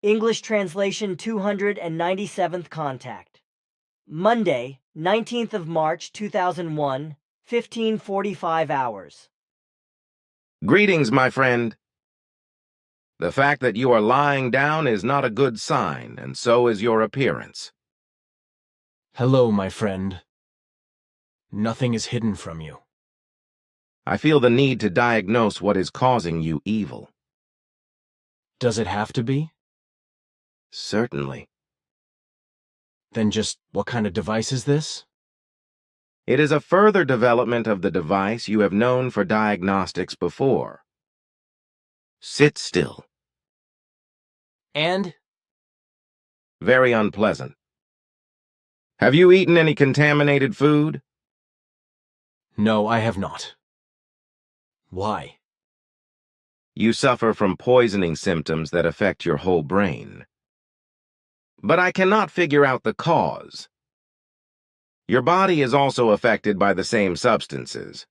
English translation 297th contact. Monday, 19th of March, 2001, 15:45 hours. Greetings, my friend. The fact that you are lying down is not a good sign, and so is your appearance. Hello, my friend. Nothing is hidden from you. I feel the need to diagnose what is causing you evil. Does it have to be? Certainly. Then just what kind of device is this? It is a further development of the device you have known for diagnostics before. Sit still. And? Very unpleasant. Have you eaten any contaminated food? No, I have not. Why? You suffer from poisoning symptoms that affect your whole brain. But I cannot figure out the cause. Your body is also affected by the same substances.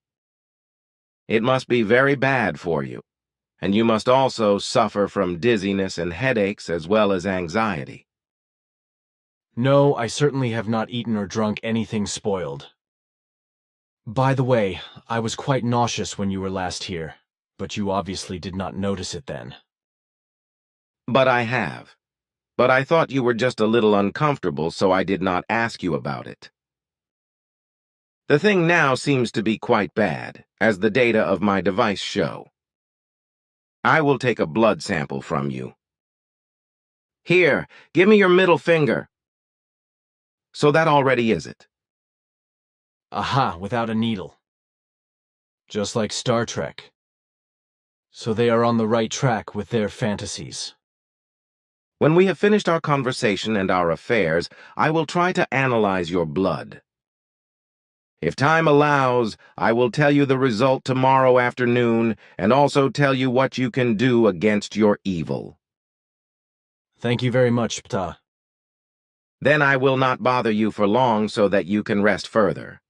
It must be very bad for you, and you must also suffer from dizziness and headaches as well as anxiety. No, I certainly have not eaten or drunk anything spoiled. By the way, I was quite nauseous when you were last here, but you obviously did not notice it then. But I have. But I thought you were just a little uncomfortable, so I did not ask you about it. The thing now seems to be quite bad, as the data of my device show. I will take a blood sample from you. Here, give me your middle finger. So that already is it. Aha, without a needle. Just like Star Trek. So they are on the right track with their fantasies. When we have finished our conversation and our affairs, I will try to analyze your blood. If time allows, I will tell you the result tomorrow afternoon and also tell you what you can do against your evil. Thank you very much, Ptah. Then I will not bother you for long so that you can rest further.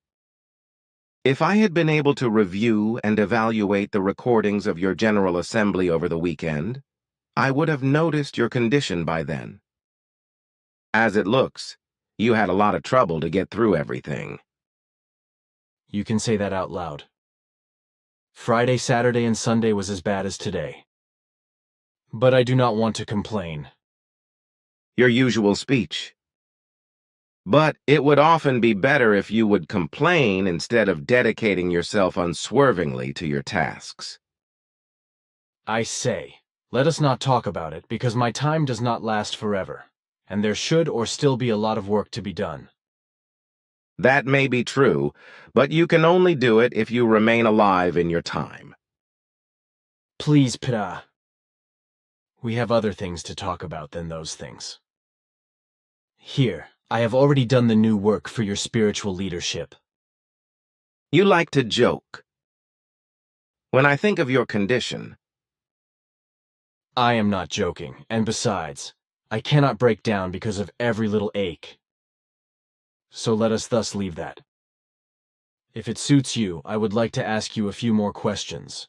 If I had been able to review and evaluate the recordings of your General Assembly over the weekend, I would have noticed your condition by then. As it looks, you had a lot of trouble to get through everything. You can say that out loud. Friday, Saturday, and Sunday was as bad as today. But I do not want to complain. Your usual speech. But it would often be better if you would complain instead of dedicating yourself unswervingly to your tasks. I say, let us not talk about it because my time does not last forever, and there should or still be a lot of work to be done. That may be true, but you can only do it if you remain alive in your time. Please, Ptah. We have other things to talk about than those things. Here, I have already done the new work for your spiritual leadership. You like to joke. When I think of your condition, I am not joking, and besides, I cannot break down because of every little ache. So let us thus leave that. If it suits you, I would like to ask you a few more questions.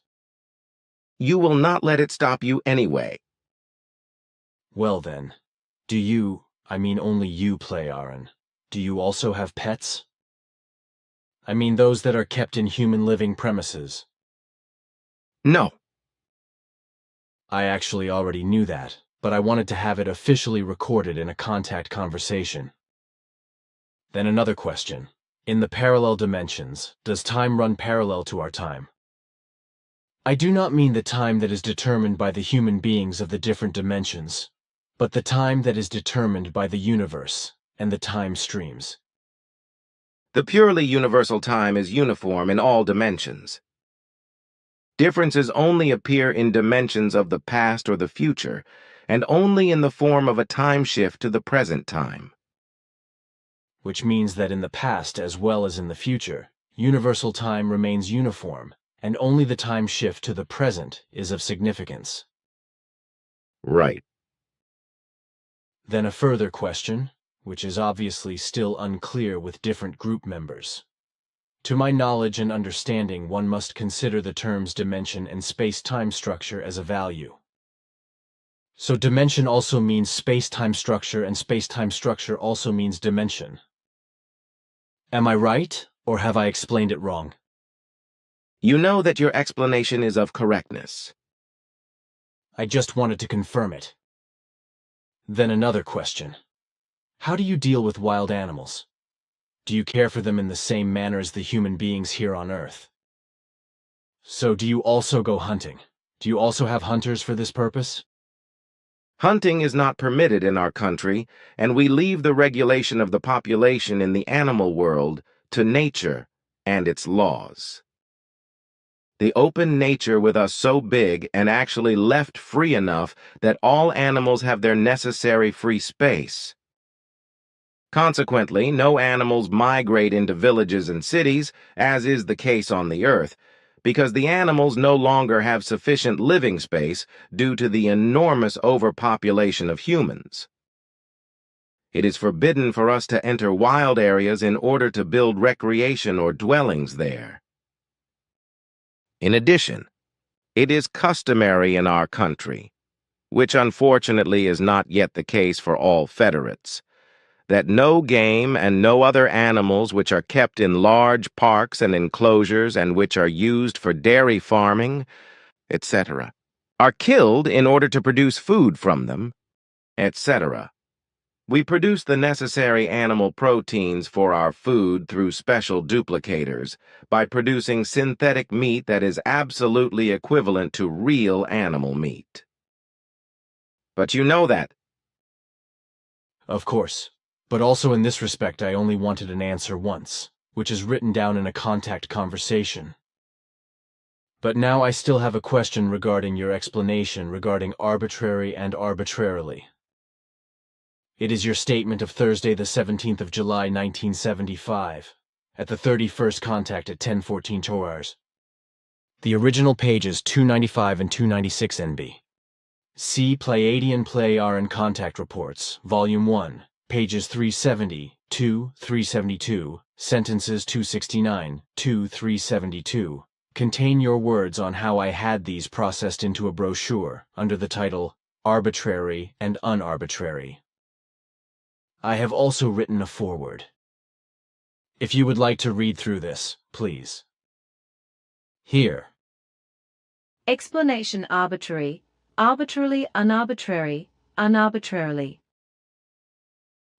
you will not let it stop you anyway. Well then, I mean only you play Aaron. Do you also have pets? I mean those that are kept in human living premises. No. I actually already knew that, but I wanted to have it officially recorded in a contact conversation. Then another question. In the parallel dimensions, does time run parallel to our time? I do not mean the time that is determined by the human beings of the different dimensions, but the time that is determined by the universe and the time streams. The purely universal time is uniform in all dimensions. Differences only appear in dimensions of the past or the future, and only in the form of a time shift to the present time. Which means that in the past as well as in the future, universal time remains uniform, and only the time shift to the present is of significance. Right. Then a further question, which is obviously still unclear with different group members. To my knowledge and understanding, one must consider the terms dimension and space-time structure as a value. So dimension also means space-time structure, and space-time structure also means dimension. Am I right, or have I explained it wrong? You know that your explanation is of correctness. I just wanted to confirm it. Then another question. How do you deal with wild animals? Do you care for them in the same manner as the human beings here on Earth? So do you also go hunting? Do you also have hunters for this purpose? Hunting is not permitted in our country, and we leave the regulation of the population in the animal world to nature and its laws. The open nature with us so big and actually left free enough that all animals have their necessary free space. Consequently, no animals migrate into villages and cities, as is the case on the Earth, because the animals no longer have sufficient living space due to the enormous overpopulation of humans. It is forbidden for us to enter wild areas in order to build recreation or dwellings there. In addition, it is customary in our country, which unfortunately is not yet the case for all federates, that no game and no other animals which are kept in large parks and enclosures and which are used for dairy farming, etc., are killed in order to produce food from them, etc. We produce the necessary animal proteins for our food through special duplicators by producing synthetic meat that is absolutely equivalent to real animal meat. But you know that. Of course. But also in this respect, I only wanted an answer once, which is written down in a contact conversation. But now I still have a question regarding your explanation regarding arbitrary and arbitrarily. It is your statement of Thursday the 17th of July 1975, at the 31st contact at 10:14 hours. The original pages 295 and 296 NB. See Pleiadian Pleiaren Contact Reports, Volume 1, pages 370, 372, sentences 269, 372, contain your words on how I had these processed into a brochure under the title Arbitrary and Unarbitrary. I have also written a foreword. If you would like to read through this, please. Here. Explanation: arbitrary, arbitrarily, unarbitrary, unarbitrarily.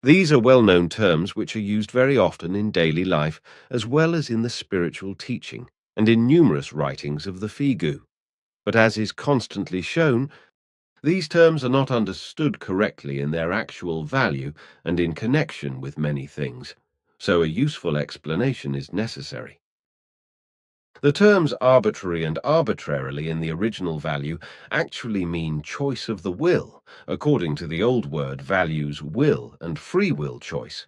These are well-known terms which are used very often in daily life as well as in the spiritual teaching and in numerous writings of the Figu. But as is constantly shown, these terms are not understood correctly in their actual value and in connection with many things, so a useful explanation is necessary. The terms arbitrary and arbitrarily in the original value actually mean choice of the will, according to the old word values will and free will choice.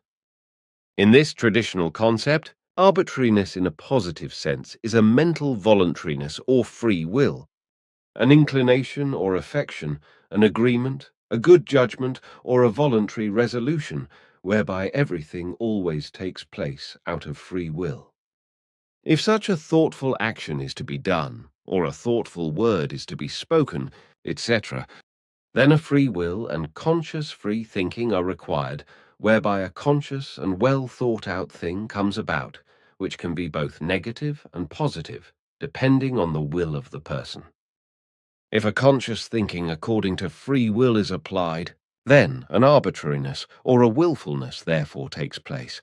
In this traditional concept, arbitrariness in a positive sense is a mental voluntariness or free will, an inclination or affection, an agreement, a good judgment, or a voluntary resolution, whereby everything always takes place out of free will. If such a thoughtful action is to be done, or a thoughtful word is to be spoken, etc., then a free will and conscious free thinking are required, whereby a conscious and well thought out thing comes about, which can be both negative and positive, depending on the will of the person. If a conscious thinking according to free will is applied, then an arbitrariness or a willfulness therefore takes place.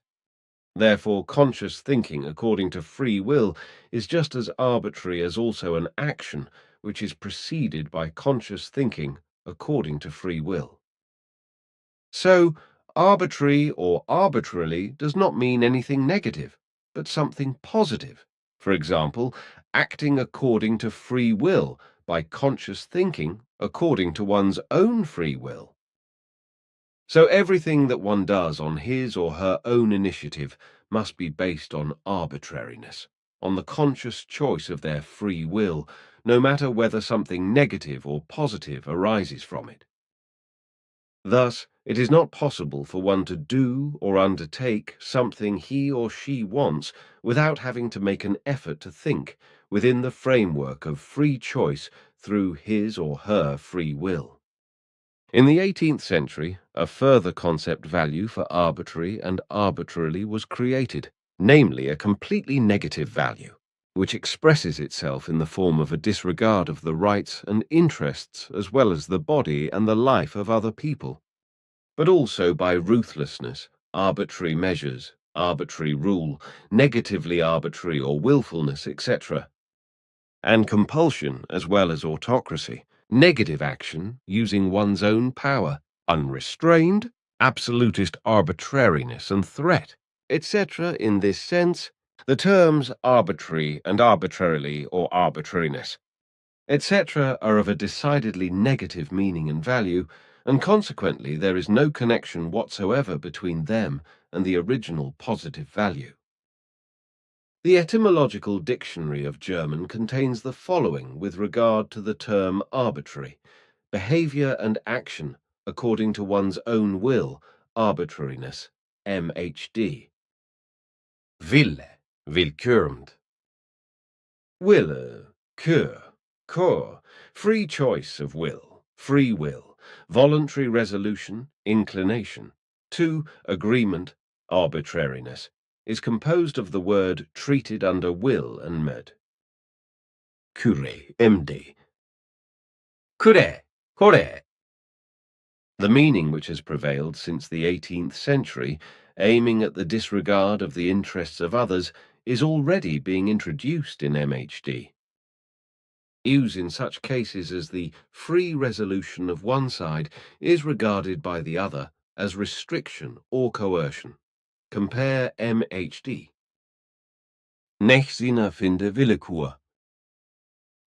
Therefore, conscious thinking according to free will is just as arbitrary as also an action which is preceded by conscious thinking according to free will. So, arbitrary or arbitrarily does not mean anything negative, but something positive. For example, acting according to free will by conscious thinking according to one's own free will. So everything that one does on his or her own initiative must be based on arbitrariness, on the conscious choice of their free will, no matter whether something negative or positive arises from it. Thus, it is not possible for one to do or undertake something he or she wants without having to make an effort to think within the framework of free choice through his or her free will. In the 18th century, a further concept value for arbitrary and arbitrarily was created, namely a completely negative value, which expresses itself in the form of a disregard of the rights and interests as well as the body and the life of other people, but also by ruthlessness, arbitrary measures, arbitrary rule, negatively arbitrary or willfulness, etc., and compulsion as well as autocracy, negative action using one's own power, unrestrained, absolutist arbitrariness and threat, etc. In this sense, the terms arbitrary and arbitrarily or arbitrariness, etc. are of a decidedly negative meaning and value, and consequently there is no connection whatsoever between them and the original positive value. The etymological dictionary of German contains the following with regard to the term arbitrary: behavior and action according to one's own will, arbitrariness, MHD. Wille, willkürend. Wille, Kör, free choice of will, free will, voluntary resolution, inclination. 2. Agreement, arbitrariness, is composed of the word treated under will and med. Kure, MD. Kure, kore. The meaning which has prevailed since the 18th century, aiming at the disregard of the interests of others, is already being introduced in MHD. Use in such cases as the free resolution of one side is regarded by the other as restriction or coercion. Compare MHD. Nächsina finde Willekür.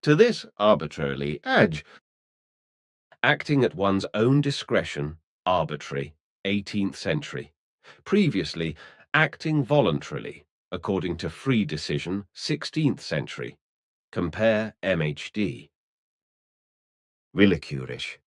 To this arbitrarily adj. Acting at one's own discretion, arbitrary, 18th century. Previously, acting voluntarily, according to free decision, 16th century. Compare MHD. Willekürisch.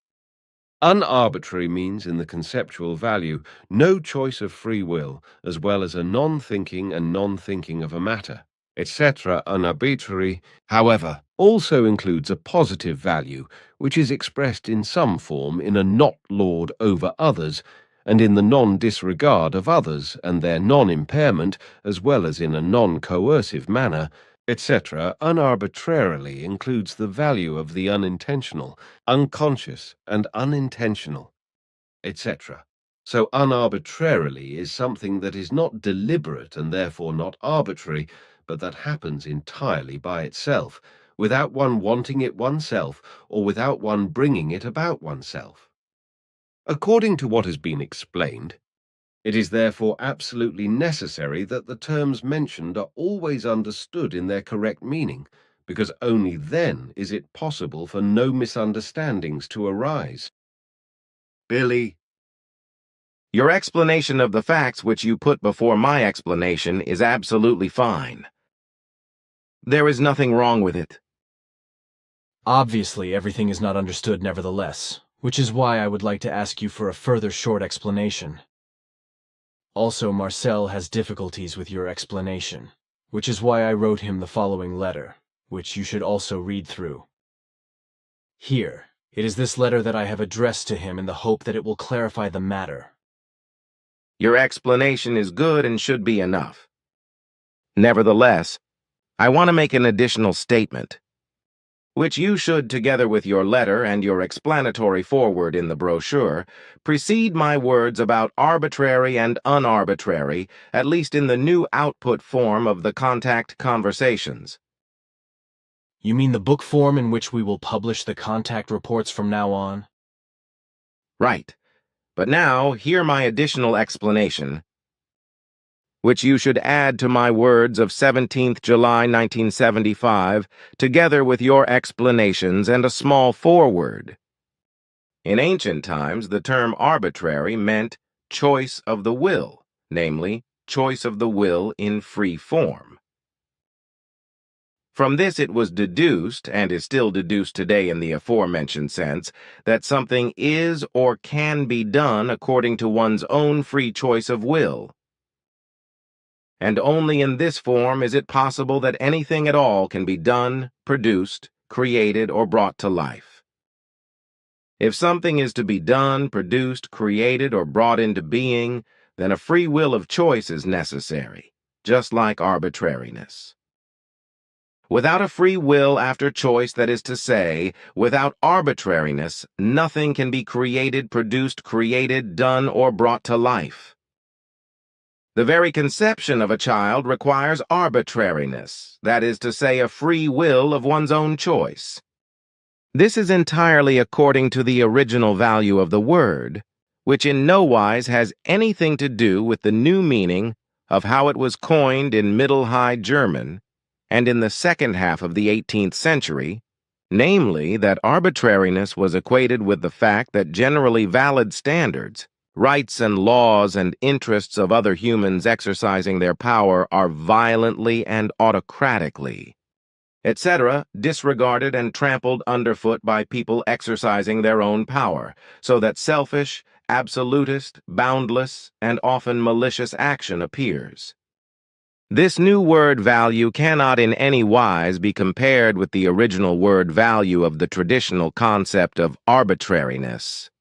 Unarbitrary means in the conceptual value no choice of free will, as well as a non-thinking and non-thinking of a matter, etc. Unarbitrary, however, also includes a positive value, which is expressed in some form in a not lord over others, and in the non-disregard of others and their non-impairment, as well as in a non-coercive manner, etc. Unarbitrarily includes the value of the unintentional, unconscious, and unintentional, etc. So unarbitrarily is something that is not deliberate and therefore not arbitrary, but that happens entirely by itself, without one wanting it oneself, or without one bringing it about oneself. According to what has been explained, it is therefore absolutely necessary that the terms mentioned are always understood in their correct meaning, because only then is it possible for no misunderstandings to arise. Billy. Your explanation of the facts which you put before my explanation is absolutely fine. There is nothing wrong with it. Obviously, everything is not understood nevertheless, which is why I would like to ask you for a further short explanation. Also, Marcel has difficulties with your explanation, which is why I wrote him the following letter, which you should also read through. Here, it is this letter that I have addressed to him in the hope that it will clarify the matter. Your explanation is good and should be enough. Nevertheless, I want to make an additional statement, which you should, together with your letter and your explanatory foreword in the brochure, precede my words about arbitrary and unarbitrary, at least in the new output form of the contact conversations. You mean the book form in which we will publish the contact reports from now on? Right. But now, hear my additional explanation, which you should add to my words of 17th July 1975, together with your explanations and a small foreword. In ancient times, the term arbitrary meant choice of the will, namely, choice of the will in free form. From this it was deduced, and is still deduced today in the aforementioned sense, that something is or can be done according to one's own free choice of will. And only in this form is it possible that anything at all can be done, produced, created, or brought to life. If something is to be done, produced, created, or brought into being, then a free will of choice is necessary, just like arbitrariness. Without a free will after choice, that is to say, without arbitrariness, nothing can be created, produced, created, done, or brought to life. The very conception of a child requires arbitrariness, that is to say, a free will of one's own choice. This is entirely according to the original value of the word, which in no wise has anything to do with the new meaning of how it was coined in Middle High German and in the second half of the 18th century, namely that arbitrariness was equated with the fact that generally valid standards, rights and laws and interests of other humans exercising their power are violently and autocratically, etc., disregarded and trampled underfoot by people exercising their own power, so that selfish, absolutist, boundless, and often malicious action appears. This new word value cannot in any wise be compared with the original word value of the traditional concept of arbitrariness,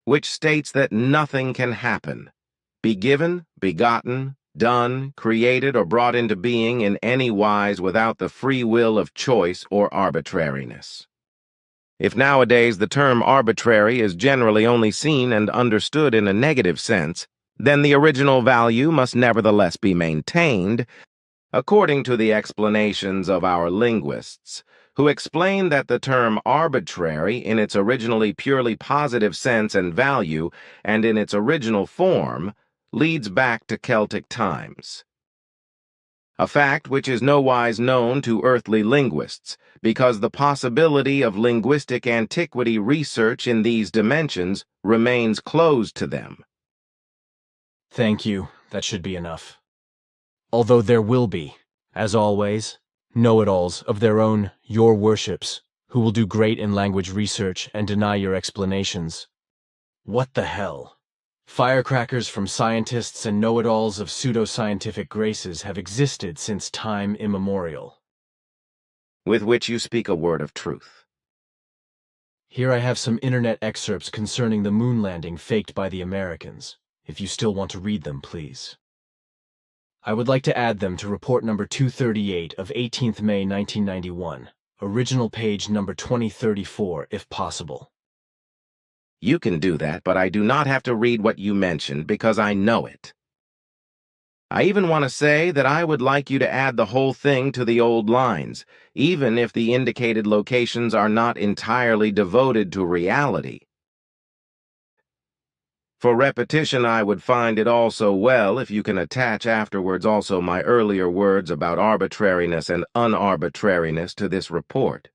which states that nothing can happen, be given, begotten, done, created, or brought into being in any wise without the free will of choice or arbitrariness. If nowadays the term arbitrary is generally only seen and understood in a negative sense, then the original value must nevertheless be maintained, according to the explanations of our linguists, who explain that the term arbitrary in its originally purely positive sense and value and in its original form leads back to Celtic times. A fact which is nowise known to earthly linguists, because the possibility of linguistic antiquity research in these dimensions remains closed to them. Thank you. That should be enough. Although there will be, as always, know-it-alls of their own, your worships, who will do great in language research and deny your explanations. What the hell? Firecrackers from scientists and know-it-alls of pseudo-scientific graces have existed since time immemorial. With which you speak a word of truth. Here I have some internet excerpts concerning the moon landing faked by the Americans. If you still want to read them, please. I would like to add them to report number 238 of 18th May 1991, original page number 2034, if possible. You can do that, but I do not have to read what you mentioned because I know it. I even want to say that I would like you to add the whole thing to the old lines, even if the indicated locations are not entirely devoted to reality. For repetition, I would find it also well if you can attach afterwards also my earlier words about arbitrariness and unarbitrariness to this report.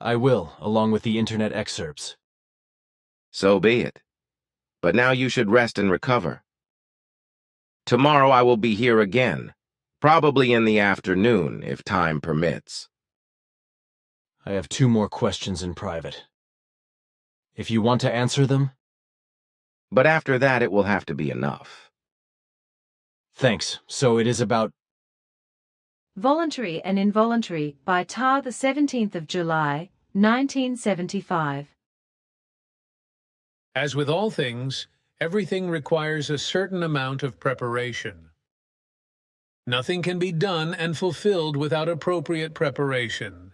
I will, along with the internet excerpts. So be it. But now you should rest and recover. Tomorrow I will be here again, probably in the afternoon, if time permits. I have 2 more questions in private. If you want to answer them? But after that it will have to be enough. Thanks. So it is about Voluntary and Involuntary by Tar, the 17th of July, 1975. As with all things, everything requires a certain amount of preparation. Nothing can be done and fulfilled without appropriate preparation.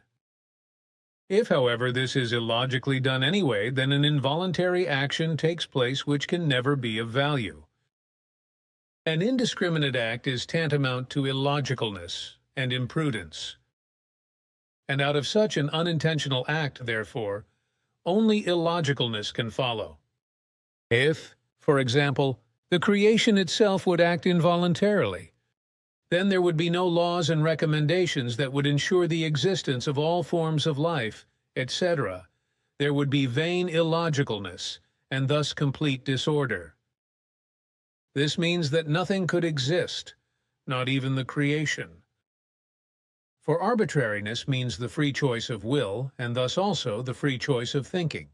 If, however, this is illogically done anyway, then an involuntary action takes place which can never be of value. An indiscriminate act is tantamount to illogicalness and imprudence. And out of such an unintentional act, therefore, only illogicalness can follow. If, for example, the creation itself would act involuntarily, then there would be no laws and recommendations that would ensure the existence of all forms of life, etc. There would be vain illogicalness, and thus complete disorder. This means that nothing could exist, not even the creation. For arbitrariness means the free choice of will, and thus also the free choice of thinking.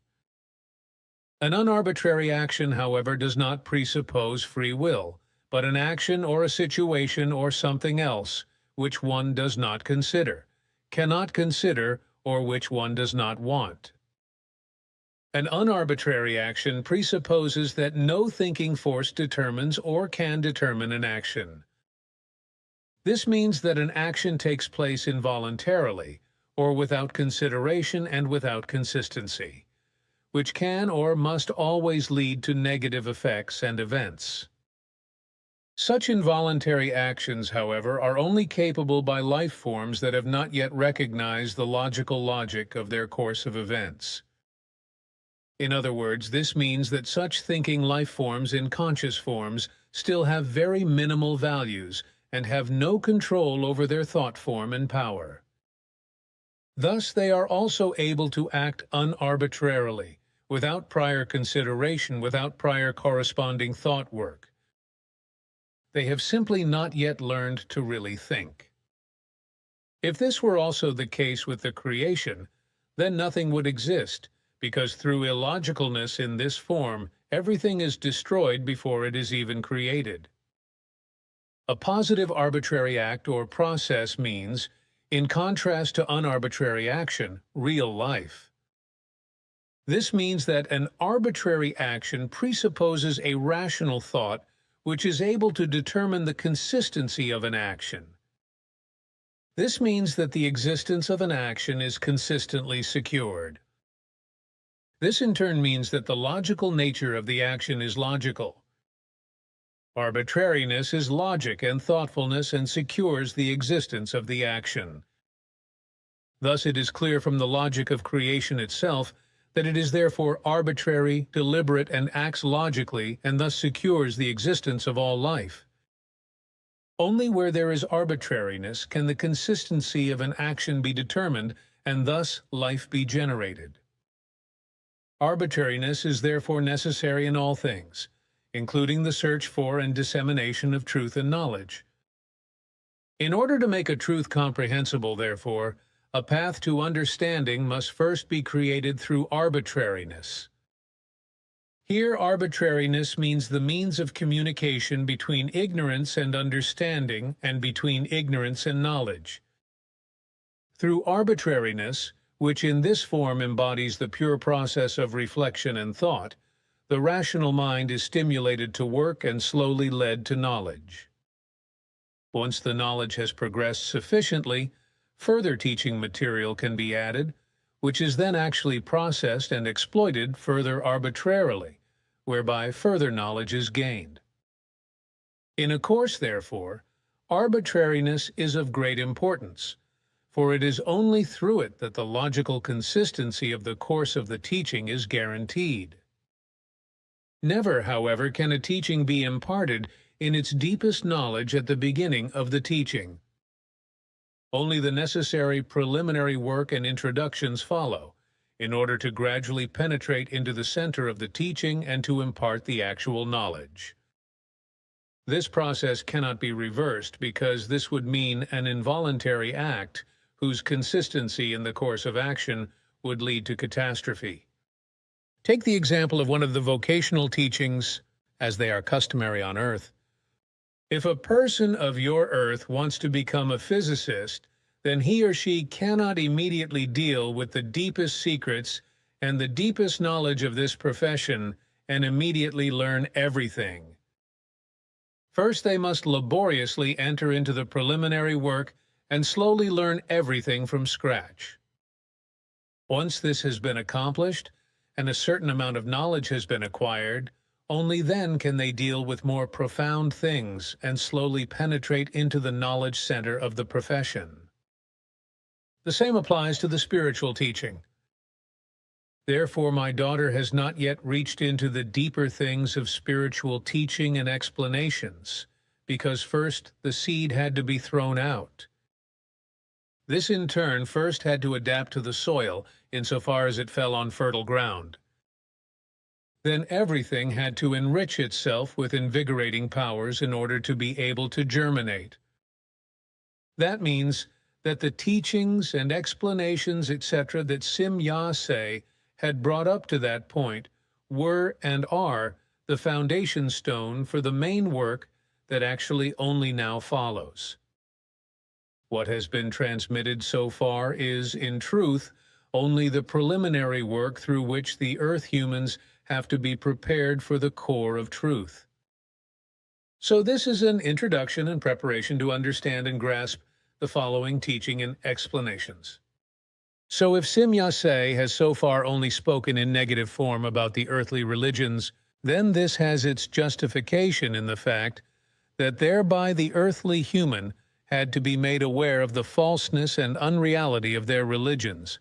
An unarbitrary action, however, does not presuppose free will, but an action or a situation or something else which one does not consider, cannot consider, or which one does not want. An unarbitrary action presupposes that no thinking force determines or can determine an action. This means that an action takes place involuntarily, or without consideration and without consistency, which can or must always lead to negative effects and events. Such involuntary actions, however, are only capable by life forms that have not yet recognized the logical logic of their course of events. In other words, this means that such thinking life forms in conscious forms still have very minimal values and have no control over their thought form and power. Thus, they are also able to act unarbitrarily, without prior consideration, without prior corresponding thought work. They have simply not yet learned to really think. If this were also the case with the creation, then nothing would exist, because through illogicalness in this form, everything is destroyed before it is even created. A positive arbitrary act or process means, in contrast to unarbitrary action, real life. This means that an arbitrary action presupposes a rational thought which is able to determine the consistency of an action. This means that the existence of an action is consistently secured. This in turn means that the logical nature of the action is logical. Arbitrariness is logic and thoughtfulness and secures the existence of the action. Thus it is clear from the logic of creation itself that it is therefore arbitrary, deliberate, and acts logically, and thus secures the existence of all life. Only where there is arbitrariness can the consistency of an action be determined, and thus life be generated. Arbitrariness is therefore necessary in all things, including the search for and dissemination of truth and knowledge. In order to make a truth comprehensible, therefore, a path to understanding must first be created through arbitrariness. Here, arbitrariness means the means of communication between ignorance and understanding, and between ignorance and knowledge. Through arbitrariness, which in this form embodies the pure process of reflection and thought, the rational mind is stimulated to work and slowly led to knowledge. Once the knowledge has progressed sufficiently, further teaching material can be added, which is then actually processed and exploited further arbitrarily, whereby further knowledge is gained. In a course, therefore, arbitrariness is of great importance, for it is only through it that the logical consistency of the course of the teaching is guaranteed. Never, however, can a teaching be imparted in its deepest knowledge at the beginning of the teaching. Only the necessary preliminary work and introductions follow, in order to gradually penetrate into the center of the teaching and to impart the actual knowledge. This process cannot be reversed because this would mean an involuntary act whose consistency in the course of action would lead to catastrophe. Take the example of one of the vocational teachings, as they are customary on Earth. If a person of your Earth wants to become a physicist, then he or she cannot immediately deal with the deepest secrets and the deepest knowledge of this profession and immediately learn everything. First, they must laboriously enter into the preliminary work and slowly learn everything from scratch. Once this has been accomplished, and a certain amount of knowledge has been acquired, only then can they deal with more profound things and slowly penetrate into the knowledge center of the profession. The same applies to the spiritual teaching. Therefore, my daughter has not yet reached into the deeper things of spiritual teaching and explanations, because first the seed had to be thrown out. This in turn first had to adapt to the soil insofar as it fell on fertile ground. Then everything had to enrich itself with invigorating powers in order to be able to germinate. That means that the teachings and explanations, etc., that Simya say had brought up to that point were and are the foundation stone for the main work that actually only now follows. What has been transmitted so far is, in truth, only the preliminary work through which the Earth humans have to be prepared for the core of truth. So this is an introduction and preparation to understand and grasp the following teaching and explanations. So if Sim Yaseh has so far only spoken in negative form about the earthly religions, then this has its justification in the fact that thereby the earthly human had to be made aware of the falseness and unreality of their religions,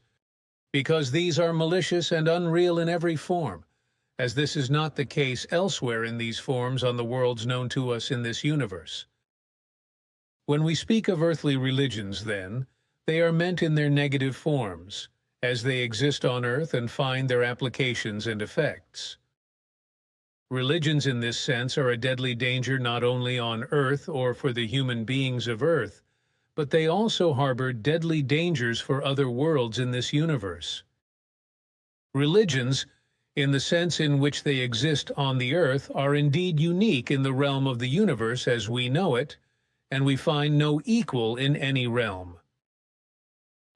because these are malicious and unreal in every form, as this is not the case elsewhere in these forms on the worlds known to us in this universe. When we speak of earthly religions, then, they are meant in their negative forms, as they exist on earth and find their applications and effects. Religions in this sense are a deadly danger not only on earth or for the human beings of earth, but they also harbor deadly dangers for other worlds in this universe. Religions, in the sense in which they exist on the earth, are indeed unique in the realm of the universe as we know it, and we find no equal in any realm.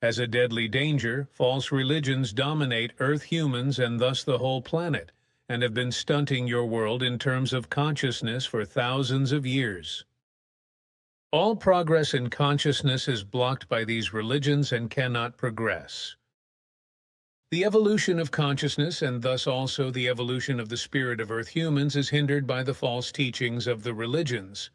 As a deadly danger, false religions dominate Earth humans and thus the whole planet, and have been stunting your world in terms of consciousness for thousands of years. All progress in consciousness is blocked by these religions and cannot progress. The evolution of consciousness, and thus also the evolution of the spirit of Earth humans, is hindered by the false teachings of the religions.